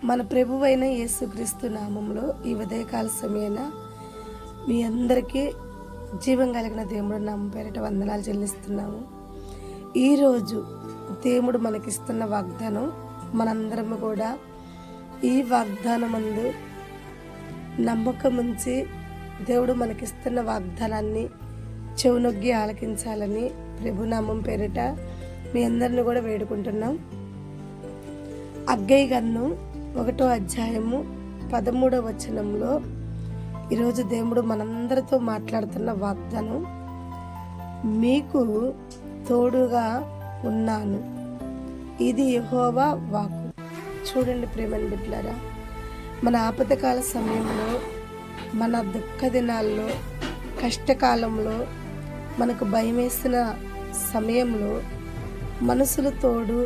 మన ప్రభువైన యేసుక్రీస్తు నామంలో ఈ ఉదయకాల సమయాన మీ అందరికీ జీవం కలిగిన దేవుడు నామం పేరిట వందనాలు చెల్లిస్తున్నాము. ఈరోజు దేవుడు మనకిస్తున్న వాగ్దానం, మనందరము కూడా ఈ వాగ్దానమందు నమ్మకం ఉంచి దేవుడు మనకిస్తున్న వాగ్దానాన్ని చెవునొగ్గి ఆలకించాలని ప్రభునామం పేరిట మీ అందరిని కూడా వేడుకుంటున్నాం. హగ్గయి గ్రంథం 1వ అధ్యాయము 13వ వచనంలో ఈరోజు దేవుడు మనందరితో మాట్లాడుతున్న వాగ్దానం, మీకు తోడుగా ఉన్నాను, ఇది యెహోవా వాక్కు. చూడండి ప్రేమని బిడ్డలారా, మన ఆపదకాల సమయంలో, మన దుఃఖ దినాల్లో, కష్టకాలంలో, మనకు భయమేసిన సమయంలో మనసులు తోడు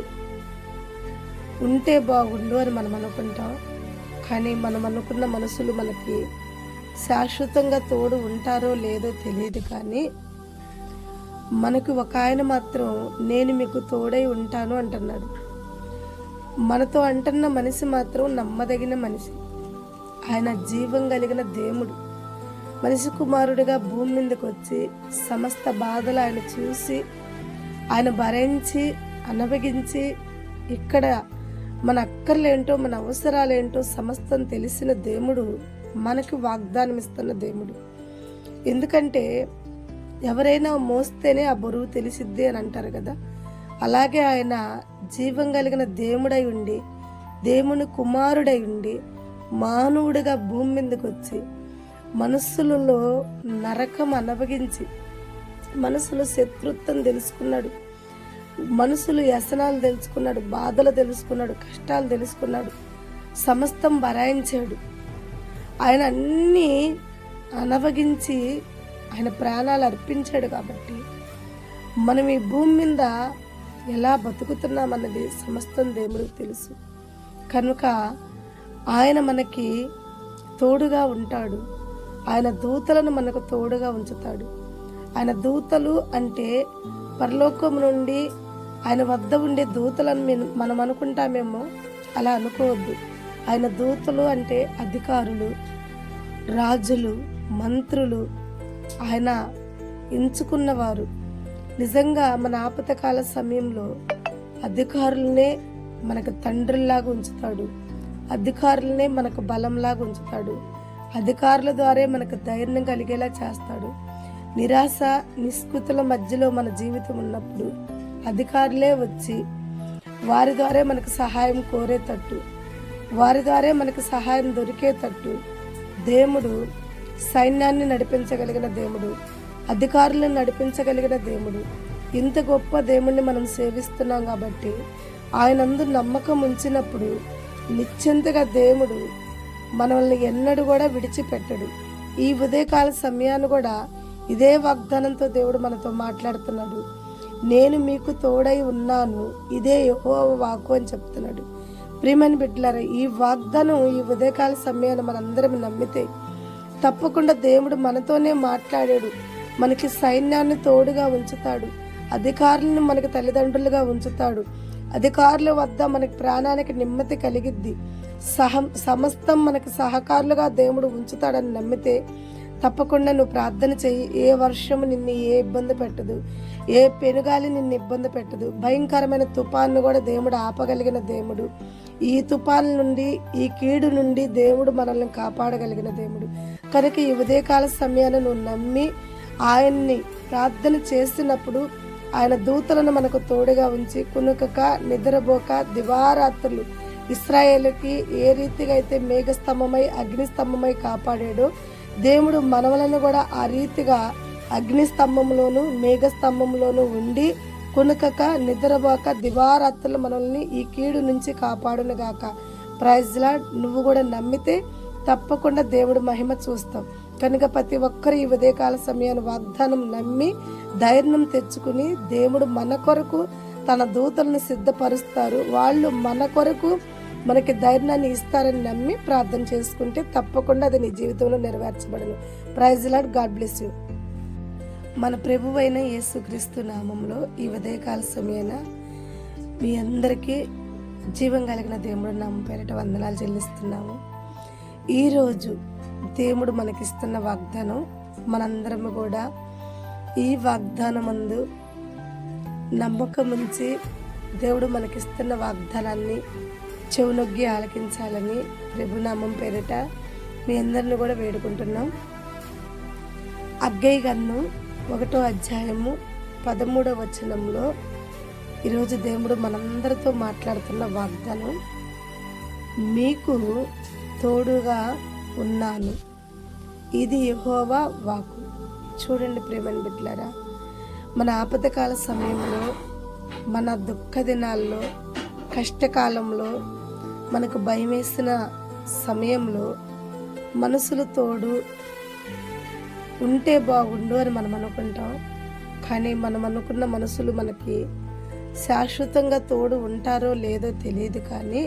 ఉంటే బాగుండు అని మనం అనుకుంటాం. కానీ మనం అనుకున్న మనసులు మనకి శాశ్వతంగా తోడు ఉంటారో లేదో తెలియదు. కానీ మనకు ఒక ఆయన మాత్రం నేను మీకు తోడై ఉంటాను అంటున్నాడు. మనతో అంటున్న మనిషి మాత్రం నమ్మదగిన మనిషి. ఆయన జీవం కలిగిన దేవుడు. మనిషి కుమారుడిగా భూమి మీదకి వచ్చి సమస్త బాధలు ఆయన చూసి, ఆయన భరించి అనుభవించి, ఇక్కడ మన అక్కర్లేంటో మన అవసరాలేంటో సమస్తం తెలిసిన దేవుడు మనకి వాగ్దానం ఇస్తున్న దేవుడు. ఎందుకంటే ఎవరైనా మోస్తేనే ఆ బరువు తెలిసిద్ది అని అంటారు కదా. అలాగే ఆయన జీవం కలిగిన దేవుడై ఉండి, దేవుని కుమారుడై ఉండి, మానవుడిగా భూమి మీదకి వచ్చి మనస్సులలో నరకం అనుభవించి, మనసులో శత్రుత్వం తెలుసుకున్నాడు, మనసులు వ్యసనాలు తెలుసుకున్నాడు, బాధలు తెలుసుకున్నాడు, కష్టాలు తెలుసుకున్నాడు, సమస్తం భరాయించాడు. ఆయన అన్నీ అనుభవించి ఆయన ప్రాణాలు అర్పించాడు. కాబట్టి మనం ఈ భూమి మీద ఎలా బతుకుతున్నామన్నది సమస్తం దేవుడికి తెలుసు. కనుక ఆయన మనకి తోడుగా ఉంటాడు. ఆయన దూతలను మనకు తోడుగా ఉంచుతాడు. ఆయన దూతలు అంటే పరలోకం నుండి ఆయన వద్ద ఉండే దూతలను మనం అనుకుంటామేమో, అలా అనుకోవద్దు. ఆయన దూతలు అంటే అధికారులు, రాజులు, మంత్రులు, ఆయన ఎంచుకున్నవారు. నిజంగా మన ఆపదకాల సమయంలో అధికారులనే మనకు తండ్రుల్లాగా ఉంచుతాడు. అధికారులనే మనకు బలంలాగా ఉంచుతాడు. అధికారుల ద్వారా మనకు ధైర్యం కలిగేలా చేస్తాడు. నిరాశ నిస్కృతుల మధ్యలో మన జీవితం ఉన్నప్పుడు అధికారులే వచ్చి వారి ద్వారా మనకు సహాయం కోరేటట్టు, వారి ద్వారా మనకు సహాయం దొరికేటట్టు దేవుడు సైన్యాన్ని నడిపించగలిగిన దేవుడు, అధికారులను నడిపించగలిగిన దేవుడు. ఇంత గొప్ప దేవుణ్ణి మనం సేవిస్తున్నాం కాబట్టి ఆయనందు నమ్మకం ఉంచినప్పుడు నిశ్చింతగా దేవుడు మనల్ని ఎన్నడూ కూడా విడిచిపెట్టడు. ఈ ఉదయకాల సమయాన్ని కూడా ఇదే వాగ్దానంతో దేవుడు మనతో మాట్లాడుతున్నాడు. నేను మీకు తోడై ఉన్నాను, ఇదే యెహోవా వాక్కు అని చెప్తున్నాడు. ప్రియమైన బిడ్డలారా, ఈ వాగ్దానం ఈ ఉదయకాల సమయాన్ని మనందరం నమ్మితే తప్పకుండా దేవుడు మనతోనే మాట్లాడాడు. మనకి సైన్యాన్ని తోడుగా ఉంచుతాడు. అధికారులను మనకి తల్లిదండ్రులుగా ఉంచుతాడు. అధికారుల వద్ద మనకి ప్రాణానికి నెమ్మది కలిగిద్ది. సమస్తం మనకి సహకారులుగా దేవుడు ఉంచుతాడని నమ్మితే తప్పకుండా నువ్వు ప్రార్థన చెయ్యి. ఏ వర్షము నిన్ను ఏ ఇబ్బంది పెట్టదు, ఏ పెనుగాలి నిన్ను ఇబ్బంది పెట్టదు. భయంకరమైన తుఫాను కూడా దేవుడు ఆపగలిగిన దేవుడు. ఈ తుఫాను నుండి, ఈ కీడు నుండి దేవుడు మనల్ని కాపాడగలిగిన దేవుడు. కనుక ఈ ఉదయకాల సమయాన్ని నువ్వు నమ్మి ఆయన్ని ప్రార్థన చేసినప్పుడు ఆయన దూతలను మనకు తోడుగా ఉంచి కునుకక నిద్రపోక దివారాత్రులు ఇశ్రాయేలుకి ఏ రీతిగా అయితే మేఘస్తంభమై అగ్నిస్తంభమై కాపాడాడో దేవుడు మనవలను కూడా ఆ రీతిగా అగ్నిస్తంభంలోను మేఘస్తంభంలోను ఉండి కునుకక నిద్రపోక దివారాత్రులు మనల్ని ఈ కీడు నుంచి కాపాడును గాక. Praise lord. నువ్వు కూడా నమ్మితే తప్పకుండా దేవుడు మహిమ చూస్తాం. కనుక ప్రతి ఒక్కరు ఈ ఉదయకాల సమయాన్ని వాగ్దానం నమ్మి ధైర్యం తెచ్చుకుని దేవుడు మన కొరకు తన దూతలను సిద్ధపరుస్తారు. వాళ్ళు మన కొరకు మనకి ధైర్యాన్ని ఇస్తారని నమ్మి ప్రార్థన చేసుకుంటే తప్పకుండా అది నీ జీవితంలో నెరవేర్చబడను. Praise Lord. God bless you. మన ప్రభువైన యేసుక్రీస్తు నామంలో ఈ ఉదయకాల సమయాన మీ అందరికీ జీవం కలిగిన దేవుడు నామ పేరిట వందనాలు చెల్లిస్తున్నాము. ఈరోజు దేవుడు మనకిస్తున్న వాగ్దానం, మనందరము కూడా ఈ వాగ్దానమందు నమ్మకం ఉంచి దేవుడు మనకిస్తున్న వాగ్దానాన్ని చెవునొగ్గి ఆలకించాలని ప్రభునామం పేరిట మీ అందరిని కూడా వేడుకుంటున్నాం. హగ్గయి గ్రంథం 1వ అధ్యాయము 13వ వచనంలో ఈరోజు దేవుడు మనందరితో మాట్లాడుతున్న వాగ్దానం, మీకు తోడుగా ఉన్నాను, ఇది యెహోవా వాక్కు. చూడండి ప్రేమని బిడ్డలారా, మన ఆపదకాల సమయంలో, మన దుఃఖ దినాల్లో, కష్టకాలంలో, మనకు భయం వేసిన సమయంలో మనసులు తోడు ఉంటే బాగుండు అని మనం అనుకుంటాం. కానీ మనం అనుకున్న మనసులు మనకి శాశ్వతంగా తోడు ఉంటారో లేదో తెలియదు. కానీ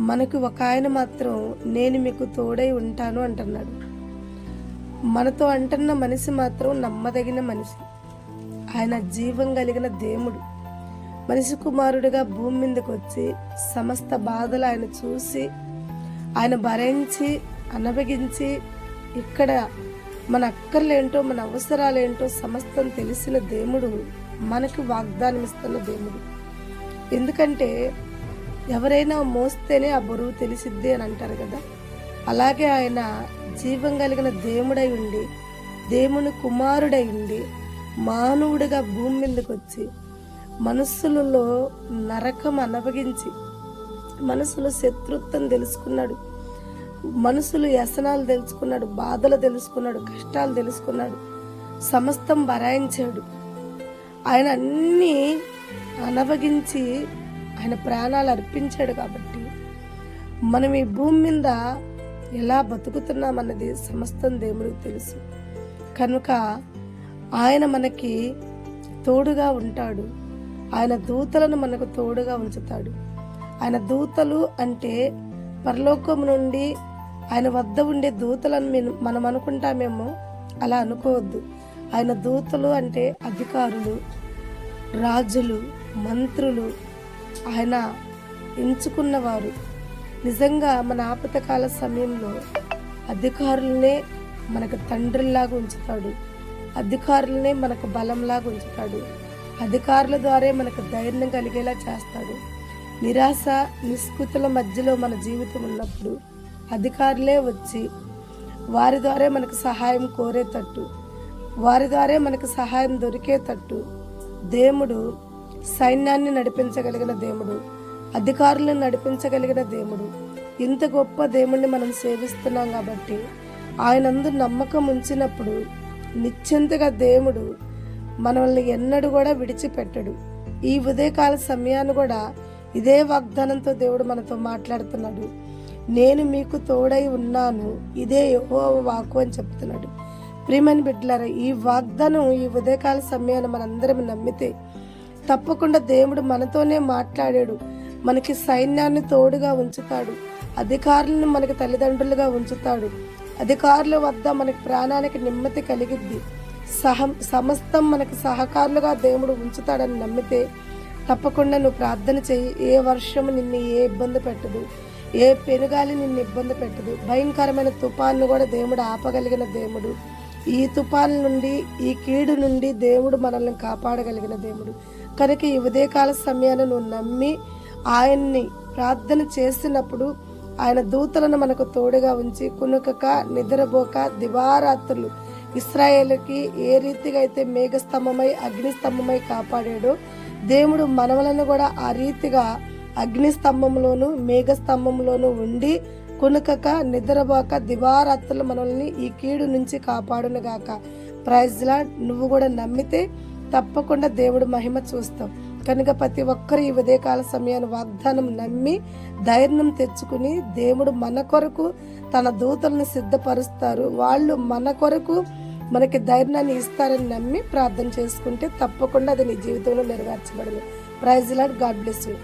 మనకు ఒక ఆయన మాత్రం నేను మీకు తోడై ఉంటాను అంటున్నాడు. మనతో అంటున్న మనిషి మాత్రం నమ్మదగిన మనిషి. ఆయన జీవం కలిగిన దేవుడు. మనిషి కుమారుడిగా భూమి మీదకి వచ్చి సమస్త బాధలు ఆయన చూసి, ఆయన భరించి అనుభవించి, ఇక్కడ మన అక్కర్లేంటో మన అవసరాలేంటో సమస్తం తెలిసిన దేవుడు మనకు వాగ్దానం ఇస్తున్న దేవుడు. ఎందుకంటే ఎవరైనా మోస్తేనే ఆ బరువు తెలిసిద్ది అని అంటారు కదా. అలాగే ఆయన జీవం కలిగిన దేవుడై ఉండి, దేవుని కుమారుడై ఉండి, మానవుడిగా భూమి మీదకి వచ్చి మనసులలో నరకం అనుభవించి, మనసులో శత్రుత్వం తెలుసుకున్నాడు, మనసులు వ్యసనాలు తెలుసుకున్నాడు, బాధలు తెలుసుకున్నాడు, కష్టాలు తెలుసుకున్నాడు, సమస్తం భరాయించాడు. ఆయన అన్నీ అనుభవించి ఆయన ప్రాణాలు అర్పించాడు. కాబట్టి మనం ఈ భూమి మీద ఎలా బతుకుతున్నామన్నది సమస్తం దేవుడికి తెలుసు. కనుక ఆయన మనకి తోడుగా ఉంటాడు. ఆయన దూతలను మనకు తోడుగా ఉంచుతాడు. ఆయన దూతలు అంటే పరలోకం నుండి ఆయన వద్ద ఉండే దూతలను మనం అనుకుంటామేమో, అలా అనుకోవద్దు. ఆయన దూతలు అంటే అధికారులు, రాజులు, మంత్రులు, ఆయన ఎంచుకున్నవారు. నిజంగా మన ఆపదకాల సమయంలో అధికారులనే మనకు తండ్రుల్లాగా ఉంచుతాడు. అధికారులనే మనకు బలంలాగా ఉంచుతాడు. అధికారుల ద్వారా మనకు ధైర్యం కలిగేలా చేస్తాడు. నిరాశ నిస్కృతుల మధ్యలో మన జీవితం ఉన్నప్పుడు అధికారులే వచ్చి వారి ద్వారా మనకు సహాయం కోరేటట్టు, వారి ద్వారా మనకు సహాయం దొరికేటట్టు దేవుడు సైన్యాన్ని నడిపించగలిగిన దేవుడు, అధికారులను నడిపించగలిగిన దేవుడు. ఇంత గొప్ప దేవుణ్ణి మనం సేవిస్తున్నాం కాబట్టి ఆయనందు నమ్మకం ఉంచినప్పుడు నిశ్చింతగా దేవుడు మనల్ని ఎన్నడూ కూడా విడిచిపెట్టడు. ఈ ఉదయకాల సమయాన్ని కూడా ఇదే వాగ్దానంతో దేవుడు మనతో మాట్లాడుతున్నాడు. నేను మీకు తోడై ఉన్నాను, ఇదే యెహోవా వాక్కు అని చెప్తున్నాడు. ప్రియమైన బిడ్డలారా, ఈ వాగ్దానం ఈ ఉదయకాల సమయాన్ని మనందరం నమ్మితే తప్పకుండా దేవుడు మనతోనే మాట్లాడాడు. మనకి సైన్యాన్ని తోడుగా ఉంచుతాడు, అధికారులను మనకి తల్లిదండ్రులుగా ఉంచుతాడు, అధికారుల వద్ద మనకి ప్రాణానికి నెమ్మది కలిగిద్ది, సమస్తం మనకి సహకారులుగా దేవుడు ఉంచుతాడని నమ్మితే తప్పకుండా నువ్వు ప్రార్థన చెయ్యి. ఏ వర్షము నిన్ను ఏ ఇబ్బంది పెట్టదు, ఏ పెనుగాలి నిన్ను ఇబ్బంది పెట్టదు. భయంకరమైన తుఫాన్ను కూడా దేవుడు ఆపగలిగిన దేవుడు. ఈ తుఫాన్ నుండి, ఈ కీడు నుండి దేవుడు మనల్ని కాపాడగలిగిన దేవుడు. కనుక ఈ ఉదయకాల సమయాన్ని నువ్వు నమ్మి ఆయన్ని ప్రార్థన చేసినప్పుడు ఆయన దూతలను మనకు తోడుగా ఉంచి కునుకక నిద్రపోక దివారాత్రులు ఇశ్రాయేలుకి ఏ రీతిగా అయితే మేఘస్తంభమై అగ్నిస్తంభమై కాపాడాడో దేవుడు మనవలను కూడా ఆ రీతిగా అగ్నిస్తంభంలోను మేఘస్తంభంలోను ఉండి కునుకక నిద్రపోక దివారాత్రులు మనల్ని ఈ కీడు నుంచి కాపాడును గాక. Praise lord. నువ్వు కూడా నమ్మితే తప్పకుండా దేవుడు మహిమ చూస్తాం. కనుక ప్రతి ఒక్కరు ఈ ఉదయకాల సమయాన్ని వాగ్దానం నమ్మి ధైర్యం తెచ్చుకుని దేవుడు మన కొరకు తన దూతలను సిద్ధపరుస్తారు. వాళ్ళు మన కొరకు మనకి ధైర్యాన్ని ఇస్తారని నమ్మి ప్రార్థన చేసుకుంటే తప్పకుండా అది నీ జీవితంలో నెరవేర్చబడదు. Praise Lord. God bless you.